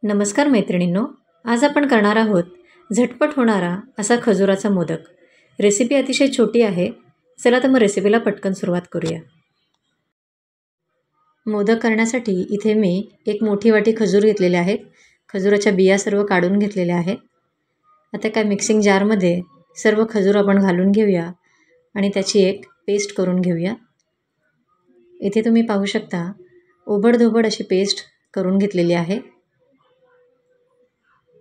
नमस्कार मैत्रिणींनो, आज आपण करणार आहोत झटपट होणारा असा खजुराचा मोदक। रेसिपी अतिशय छोटी आहे। चला तर मग रेसिपीला पटकन सुरुवात करूया। मोदक करण्यासाठी इथे मी एक मोठी वाटी खजूर घेतलेले आहेत। खजुराच्या बिया सर्व काढून घेतलेल्या आहेत। आता काय मिक्सिंग जारमध्ये सर्व खजूर आपण घालून घेऊया आणि त्याची एक पेस्ट करून घेऊया। इथे तुम्ही पाहू शकता ओबडधोबड अशी पेस्ट करून घेतलेली आहे।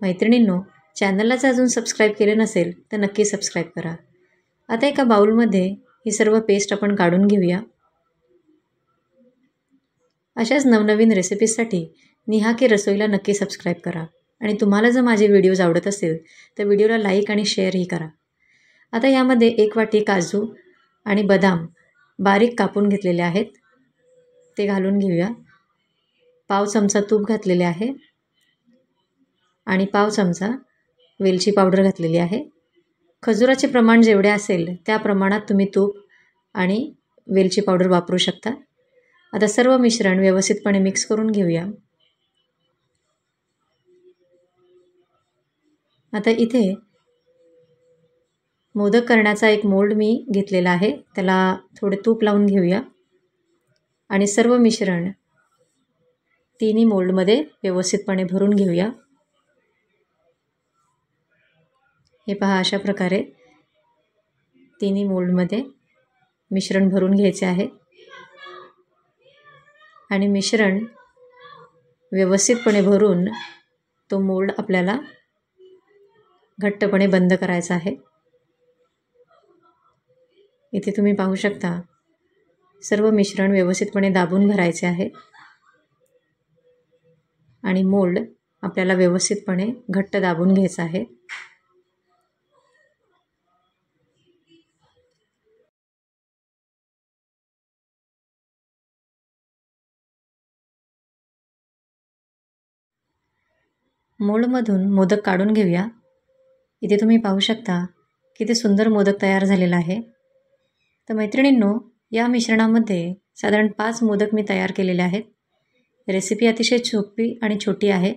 मैत्रिणींनो, चॅनलला जर अजून सबस्क्राईब केले नसेल तर नक्की सबस्क्राईब करा। आता एका बाउलमध्ये ही सर्व पेस्ट आपण काढून घेऊया। अशाच नवनवीन रेसिपीजसाठी निहाकी रसोईला नक्की सबस्क्राईब करा आणि तुम्हाला जर माझे व्हिडिओज आवडत असेल तर व्हिडिओला लाईक आणि शेअरही करा। आता यामध्ये एक वाटी काजू आणि बदाम बारीक कापून घेतलेले आहेत, ते घालून घेऊया। पाव चमचा तूप घातलेले आहे आणि पाव चमचा वेलची पावडर घातलेली आहे। खजुराचे प्रमाण जेवढे असेल त्या प्रमाणात तुम्ही तूप आणि वेलची पावडर वापरू शकता। आता सर्व मिश्रण व्यवस्थितपणे मिक्स करून घेऊया। आता इथे मोदक करण्याचा एक मोल्ड मी घेतलेला आहे, त्याला थोडे तूप लावून घेऊया आणि सर्व मिश्रण तिन्ही मोल्डमध्ये व्यवस्थितपणे भरून घेऊया। हे पहा, अशा प्रकारे तिन्ही मोल्डमध्ये मिश्रण भरून घ्यायचे आहे आणि मिश्रण व्यवस्थितपणे भरून तो मोल्ड आपल्याला घट्टपणे बंद करायचा आहे। इथे तुम्ही पाहू शकता सर्व मिश्रण व्यवस्थितपणे दाबून भरायचे आहे आणि मोल्ड आपल्याला व्यवस्थितपणे घट्ट दाबून घ्यायचा आहे। मोल्डमधून मोदक काढून घेऊया। इथे तुम्ही पाहू शकता किती सुंदर मोदक तयार झालेला आहे। तर मैत्रिणींनो, या मिश्रणामध्ये साधारण 5 मोदक मी तयार केलेले आहेत। रेसिपी अतिशय सोपी आणि छोटी आहे।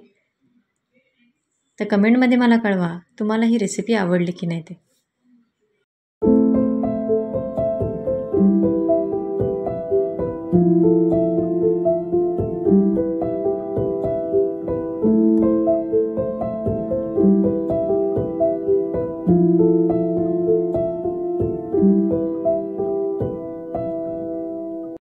तर कमेंटमध्ये मला कळवा तुम्हाला ही रेसिपी आवडली की नाही ते।